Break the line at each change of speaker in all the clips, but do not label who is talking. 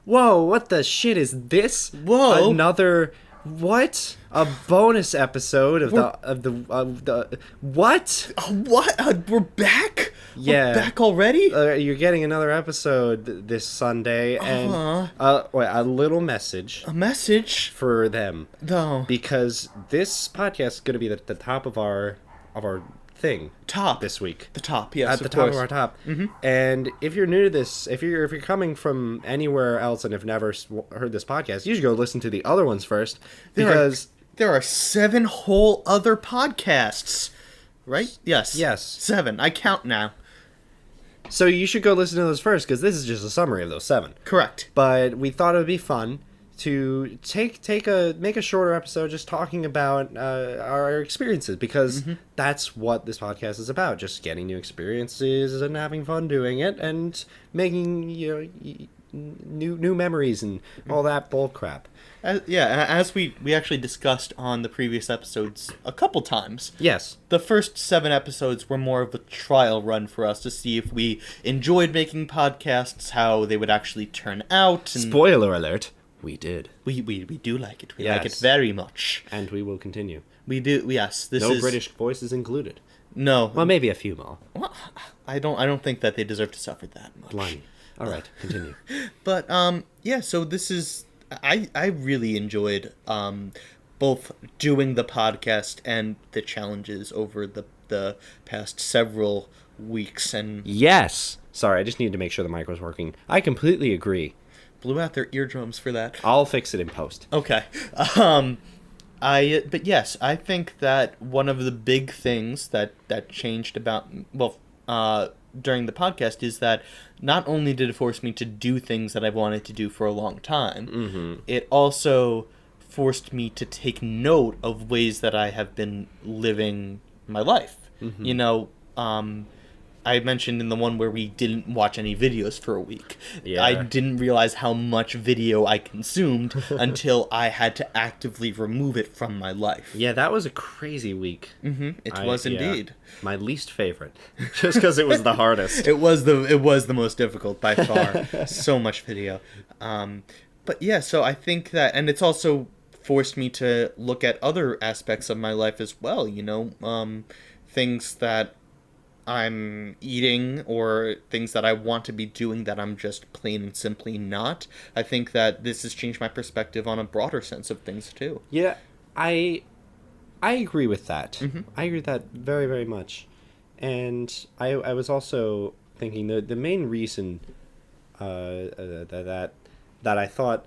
Whoa, what the shit is this?
Whoa.
Another what? A bonus episode of the what?
What? We're back?
Yeah.
We're back already?
You're getting another episode this Sunday, and a little message.
A message
for them.
No.
Because this podcast is going to be the top of our thing.
Top
this week.
The top, yes,
at the top of our top. Mm-hmm. And if you're new to this, if you're coming from anywhere else and have never heard this podcast, you should go listen to the other ones first, because
there are 7 whole other podcasts, right? Yes. 7. I count now.
So you should go listen to those first, because this is just a summary of those 7.
Correct.
But we thought it would be fun to make a shorter episode just talking about our experiences, because that's what this podcast is about, just getting new experiences and having fun doing it and making new memories and all that bull crap.
As we actually discussed on the previous episodes a couple times.
Yes.
The first 7 episodes were more of a trial run for us to see if we enjoyed making podcasts, how they would actually turn out. And
spoiler alert. We did.
We do like it. We like it very much.
And we will continue.
We do, yes.
No British voices included.
No.
Well, maybe a few more.
Well, I don't think that they deserve to suffer that much.
Blimey. All right, continue.
But, so this is... I really enjoyed both doing the podcast and the challenges over the past several weeks. And
yes! Sorry, I just needed to make sure the mic was working. I completely agree.
Blew out their eardrums for that.
I'll fix it in post.
Okay. But yes, I think that one of the big things that changed about, during the podcast is that not only did it force me to do things that I've wanted to do for a long time, it also forced me to take note of ways that I have been living my life. You know, I mentioned in the one where we didn't watch any videos for a week. Yeah. I didn't realize how much video I consumed until I had to actively remove it from my life.
Yeah, that was a crazy week.
It was indeed.
My least favorite, just because it was the hardest.
It was the most difficult by far. So much video. But yeah, so I think that, and it's also forced me to look at other aspects of my life as well. You know, things that I'm eating or things that I want to be doing that I'm just plain and simply not. I think that this has changed my perspective on a broader sense of things too.
Yeah, I agree with that. I agree with that very, very much. And I was also thinking the main reason that I thought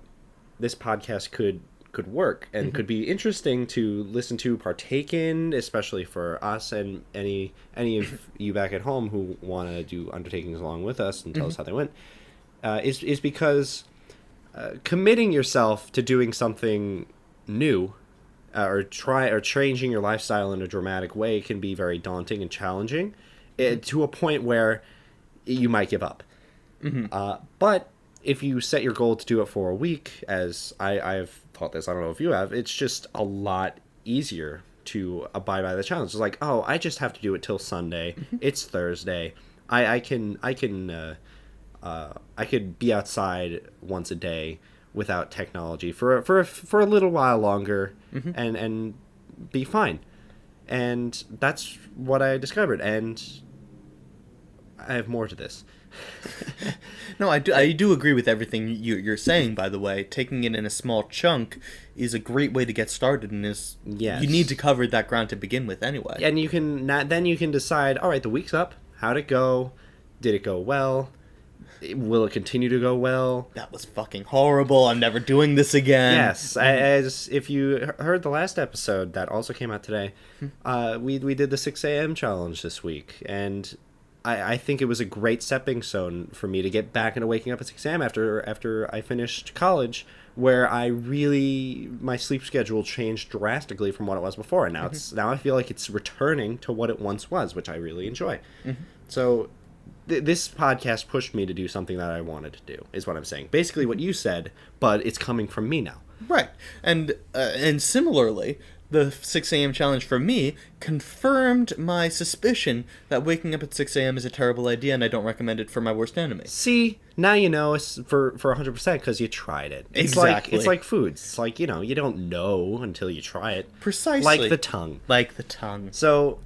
this podcast could work and could be interesting to listen to, partake in, especially for us and any of you back at home who want to do undertakings along with us and tell us how they went, is because committing yourself to doing something new or changing your lifestyle in a dramatic way can be very daunting and challenging, to a point where you might give up. But if you set your goal to do it for a week, as I've thought this, I don't know if you have, it's just a lot easier to abide by the challenge. It's like, oh, I just have to do it till Sunday. It's Thursday. I could be outside once a day without technology for a little while longer and be fine. And that's what I discovered. And I have more to this.
No, I do agree with everything you're saying, by the way. Taking it in a small chunk is a great way to get started, and you need to cover that ground to begin with anyway.
And you can decide, all right, the week's up. How'd it go? Did it go well? Will it continue to go well?
That was fucking horrible. I'm never doing this again.
Yes. As if you heard the last episode that also came out today, we did the 6 a.m. challenge this week, and I think it was a great stepping stone for me to get back into waking up at 6 a.m. after I finished college, where my sleep schedule changed drastically from what it was before, and now I feel like it's returning to what it once was, which I really enjoy. So this podcast pushed me to do something that I wanted to do, is what I'm saying. Basically what you said, but it's coming from me now.
Right. And similarly, the 6 a.m. challenge for me confirmed my suspicion that waking up at 6 a.m. is a terrible idea, and I don't recommend it for my worst enemy.
See, now you know it's for 100% because you tried it.
Exactly.
It's like foods. It's like, you don't know until you try it.
Precisely.
Like the tongue.
Like the tongue.
So,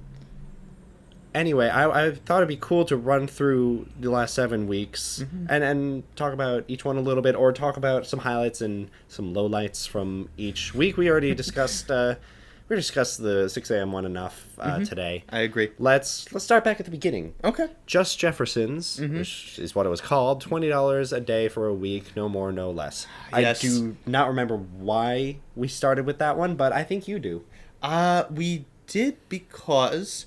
anyway, I thought it'd be cool to run through the last 7 weeks and talk about each one a little bit, or talk about some highlights and some lowlights from each week. We already discussed the 6 a.m. one enough today.
I agree.
Let's start back at the beginning.
Okay.
Just Jefferson's, which is what it was called, $20 a day for a week, no more, no less.
Yes.
I do not remember why we started with that one, but I think you do.
We did because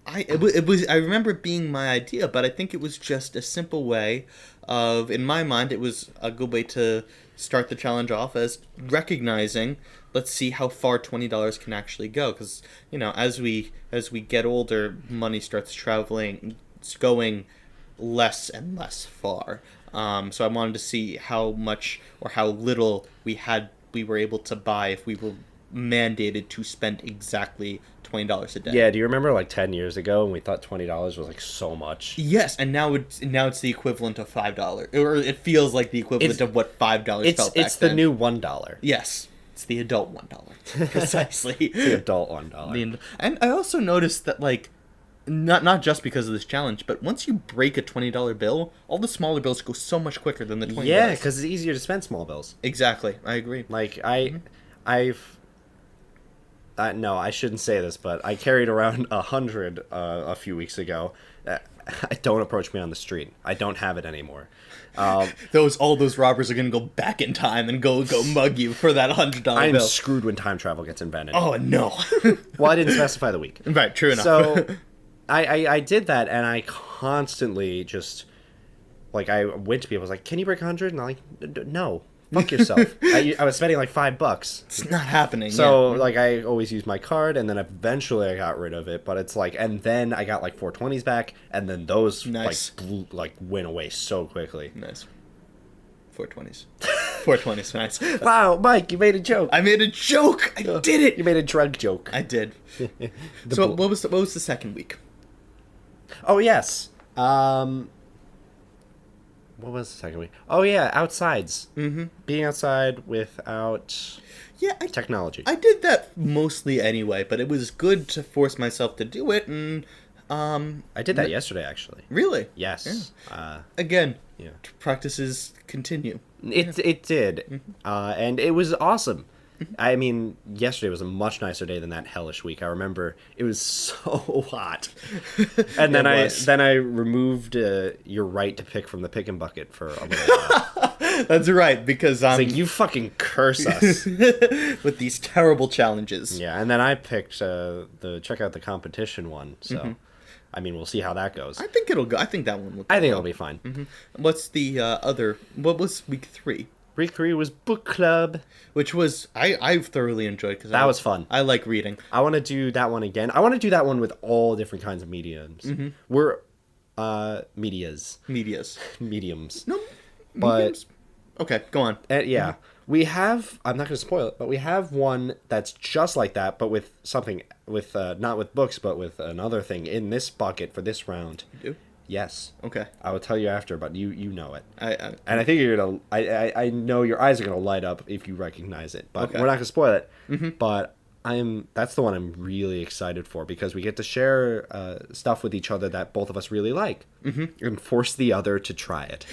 I remember it being my idea, but I think it was just a simple way of, in my mind, it was a good way to start the challenge off as recognizing, let's see how far $20 can actually go, because as we get older, money starts going less and less far. So I wanted to see how much or how little we were able to buy if we were mandated to spend exactly $20 a day.
Yeah, do you remember like 10 years ago when we thought $20 was like so much?
Yes, and now it's the equivalent of $5, or it feels like the equivalent of what $5 felt back then.
It's the new $1.
Yes, it's the adult $1. Precisely.
It's the adult $1.
And I also noticed that, like, not just because of this challenge, but once you break a $20 bill, all the smaller bills go so much quicker than the $20.
Yeah, because it's easier to spend small bills.
Exactly, I agree.
Like, no, I shouldn't say this, but I carried around 100 a few weeks ago. Don't approach me on the street. I don't have it anymore.
All those robbers are gonna go back in time and go mug you for that $100 bill.
I'm screwed when time travel gets invented.
Oh no.
Well, I didn't specify the week.
Right, true enough.
So I did that, and I constantly just, like, I went to people, I was like, can you break 100? And I'm like, no. Fuck yourself. I was spending like $5.
It's not happening.
So, like, I always used my card, and then eventually I got rid of it. But it's like, and then I got like 420s back, and then those
nice.
went away so quickly.
Nice. 420s. 420s, nice.
Wow, Mike, you made a joke.
I made a joke. I did it.
You made a drug joke.
I did. So what was the second week?
Oh yes. What was the second week? Oh yeah, outsides.
Mm-hmm.
Being outside without technology.
I did that mostly anyway, but it was good to force myself to do it, and
I did that yesterday, actually.
Really?
Yes.
Yeah. Again,
yeah.
Practices continue.
It did,
Mm-hmm.
and it was awesome. I mean, yesterday was a much nicer day than that hellish week. I remember it was so hot, and then I removed your right to pick from the pick and bucket for a little while.
That's right, because
it's like, you fucking curse us
with these terrible challenges.
Yeah, and then I picked the check out the competition one. So, I mean, we'll see how that goes.
I think it'll go. I think that one will.
I think it'll be fine.
Mm-hmm. What's the other? What was week 3?
Week 3 was book club,
which was I thoroughly enjoyed because
that was fun.
I like reading.
I want to do that one again. I want to do that one with all different kinds of mediums.
Mm-hmm.
We're mediums.
No,
but
mediums? Okay, go on.
Yeah, we have. I'm not going to spoil it, but we have one that's just like that, but with something with not with books, but with another thing in this bucket for this round.
You do?
Yes.
Okay.
I will tell you after, but you know it.
And
I think you're gonna. I know your eyes are gonna light up if you recognize it, but we're not gonna spoil it. Mm-hmm. But that's the one I'm really excited for because we get to share stuff with each other that both of us really like, and force the other to try it.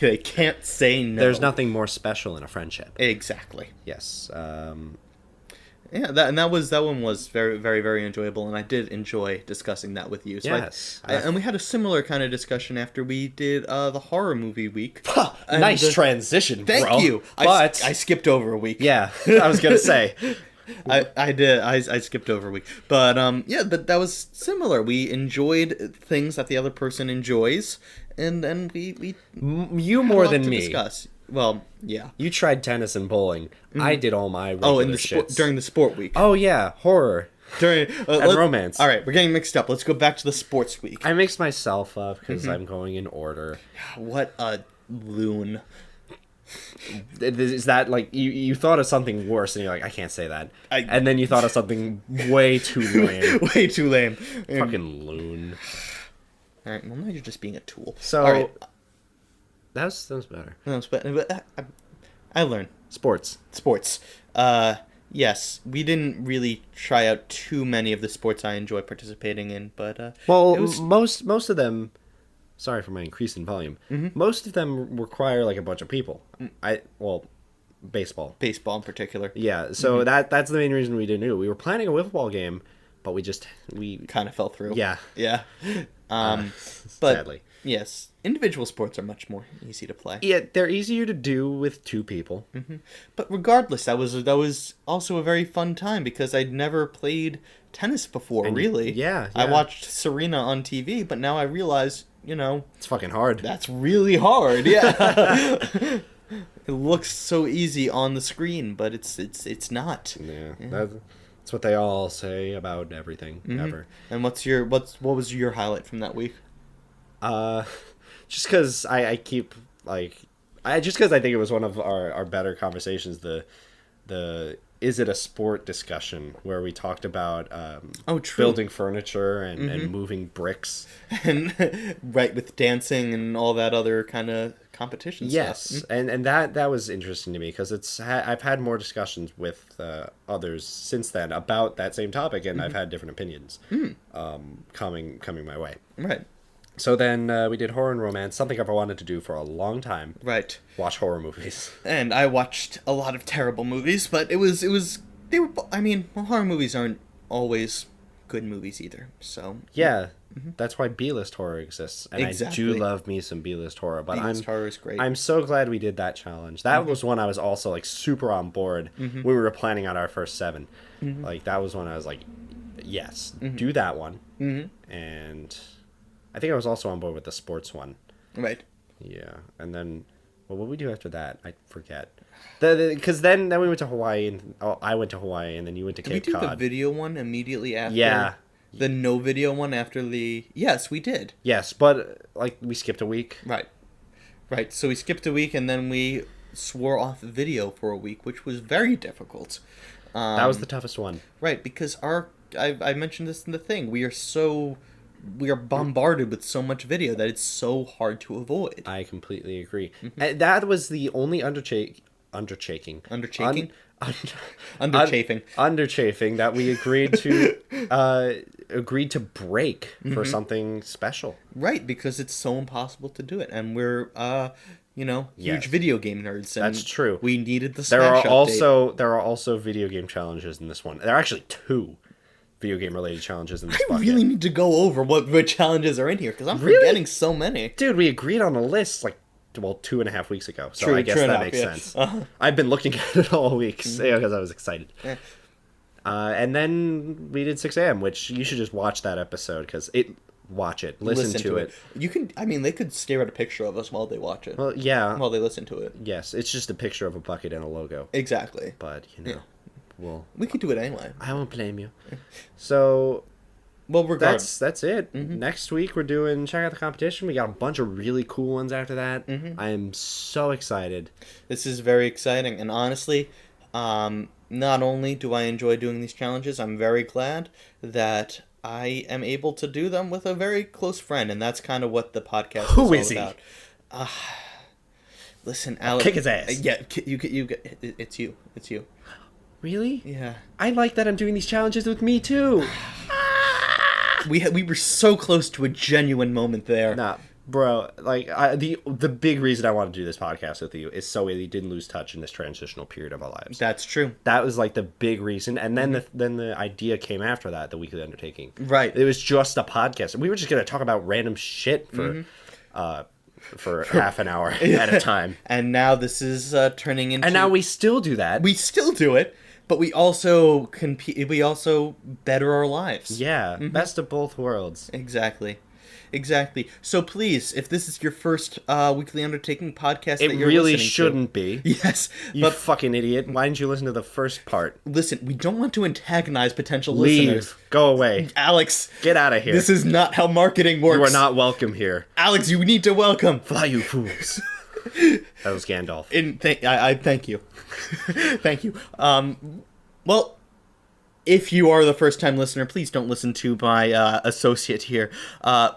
They can't say no.
There's nothing more special in a friendship.
Exactly.
Yes.
Yeah, that one was very, very, very enjoyable, and I did enjoy discussing that with you. So
yes,
and we had a similar kind of discussion after we did the horror movie week.
Nice transition, bro.
Thank you.
But
I skipped over a week.
Yeah, I was gonna say.
I did. I skipped over a week, but but that was similar. We enjoyed things that the other person enjoys, and then we
you more than me
discuss. Well, yeah.
You tried tennis and bowling. I did all my regular
during the sport week.
Oh yeah, horror.
During
and romance.
All right, we're getting mixed up. Let's go back to the sports week.
I mixed myself up because I'm going in order.
What a loon.
Is that like you thought of something worse and you're like, I can't say that,
I-
and then you thought of something way too lame.
Way too lame.
Fucking loon.
All right. Well, now you're just being a tool.
So
all right.
that was better.
No, but I learned
Sports.
sports. Yes, we didn't really try out too many of the sports I enjoy participating in, but
Well,
it was
most of them. Sorry for my increase in volume. Most of them require like a bunch of people. Baseball.
baseball in particular.
Yeah, so that's the main reason we didn't do it. We were planning a wiffle ball game, but we
Kind of fell through.
yeah.
Yeah. But
Sadly.
yes, individual sports are much more easy to play.
Yeah, they're easier to do with two people.
But regardless, that was also a very fun time because I'd never played tennis before. Really.
yeah.
I watched Serena on TV, but now I realize,
It's fucking hard.
that's really hard. Yeah. It looks so easy on the screen, but it's not.
Yeah, that's what they all say about everything ever.
And what was your highlight from that week?
Just because I keep just because I think it was one of our better conversations. The is it a sport discussion where we talked about
True.
building furniture and moving bricks.
And right, with dancing and all that other kind of competition
Yes,
stuff.
and that was interesting to me because I've had more discussions with others since then about that same topic, and I've had different opinions coming my way.
Right.
So then we did horror and romance, something I've wanted to do for a long time.
Right.
Watch horror movies.
And I watched a lot of terrible movies, but horror movies aren't always good movies either. So
Yeah, that's why B-list horror exists, and
Exactly.
I do love me some B-list horror. But
B-list horror is great.
I'm so glad we did that challenge. That was one I was also like super on board when we were planning out our first 7. Like that was when I was like, yes, do that one. And I think I was also on board with the sports one.
Right.
Yeah, and then what would we do after that? I forget. Because then we went to Hawaii, and I went to Hawaii, and then you went to
Did we
Cape
do
Cod.
the video one immediately after?
Yeah.
The no video one after the... Yes, we did.
Yes, but like we skipped a week.
Right. Right. So we skipped a week and then we swore off video for a week, which was very difficult.
That was the toughest one.
Right, because I mentioned this in the thing. We are bombarded with so much video that it's so hard to avoid.
I completely agree. And that was the only undertaking.
Undertaking?
Underchafing that we agreed to break for something special.
Right, because it's so impossible to do it, and we're huge
Yes.
video game nerds. And
That's true.
We needed the
There
Smash update.
are also video game challenges in this one. There are actually 2 video game related challenges in this
I
bucket.
really need to go over what challenges are in here because I'm
Really?
forgetting so many.
Dude, we agreed on a list 2.5 weeks ago, so
True,
I guess
true
that
enough,
makes
yeah.
sense. I've been looking at it all week because I was excited.
Yeah.
And then we did 6 a.m., which you should just watch that episode because listen to it.
You can. I mean, they could stare at a picture of us while they watch it.
Well, yeah,
While they listen to it.
yes, it's just a picture of a bucket and a logo,
Exactly.
but
Yeah.
well,
We could do it anyway.
I won't blame you. So
Well, regardless.
that's it. Next week we're doing check out the competition. We got a bunch of really cool ones after that. I am so excited.
This is very exciting, and honestly, not only do I enjoy doing these challenges, I'm very glad that I am able to do them with a very close friend, and that's kind of what the podcast
Who
is
is
all
he?
about. Listen, Alex.
Kick his ass.
Yeah, it's you. It's you.
Really?
Yeah.
I like that I'm doing these challenges with me too.
We were so close to a genuine moment there.
Nah, bro. Like the big reason I want to do this podcast with you is so we didn't lose touch in this transitional period of our lives.
That's true.
That was like the big reason, and then the idea came after that, the Weekly Undertaking.
Right.
It was just a podcast. We were just gonna talk about random shit for half an hour at a time.
And now this is turning into.
And now we still do that.
We still do it, but we also compete. We also better our lives.
Yeah, best of both worlds.
Exactly. So please, if this is your first Weekly Undertaking podcast
It
that you're
really
listening
shouldn't be.
to, yes,
You
but
fucking idiot. Why didn't you listen to the first part?
listen, we don't want to antagonize potential listeners.
Leave. Go away.
Alex,
Get out of here.
this is not how marketing works.
You are not welcome here.
Alex, you need to welcome.
Fly, you fools. That was Gandalf.
I thank you. Thank you. Well, if you are the first-time listener, please don't listen to my associate here.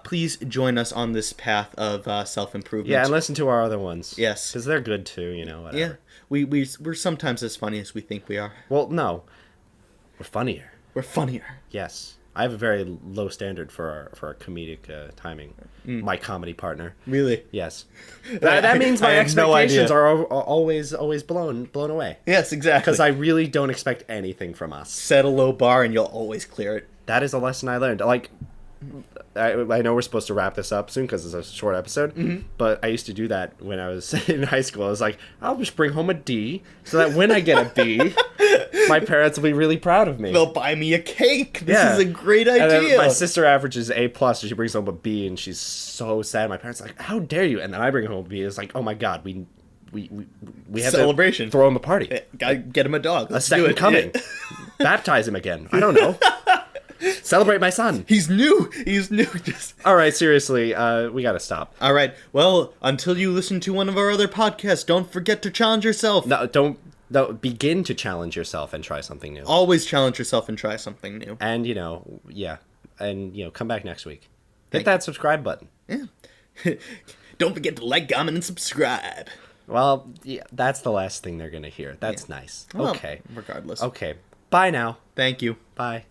Please join us on this path of self-improvement.
Yeah, and listen to our other ones.
Yes.
Because they're good too, whatever.
Yeah, we're sometimes as funny as we think we are.
Well, no. We're funnier.
We're funnier.
Yes. I have a very low standard for our comedic timing. My comedy partner.
Really?
Yes. That means my
I have no
expectations
idea.
are always blown away.
Yes, exactly.
Because I really don't expect anything from us.
Set a low bar and you'll always clear it.
That is a lesson I learned. Like, I know we're supposed to wrap this up soon because it's a short episode, but I used to do that when I was in high school. I was like, I'll just bring home a D so that when I get a B, my parents will be really proud of me.
They'll buy me a cake. This is a great idea.
And then my sister averages A+, so she brings home a B, and she's so sad. My parents are like, how dare you? And then I bring home a B. It's like, oh my God, we have
celebration.
To throw him a party.
Gotta get him a dog. Let's
a second
do it.
coming. Baptize him again. I don't know. Celebrate my son.
He's new. Just
all right, seriously, we gotta stop.
all right. Well, until you listen to one of our other podcasts, don't forget to challenge yourself.
No, don't begin to challenge yourself and try something new.
Always challenge yourself and try something new.
And come back next week. Hit that subscribe button.
Yeah. Don't forget to like, comment, and subscribe.
Well, yeah, that's the last thing they're gonna hear. That's nice.
Well,
okay.
regardless.
Okay. Bye now.
Thank you.
Bye.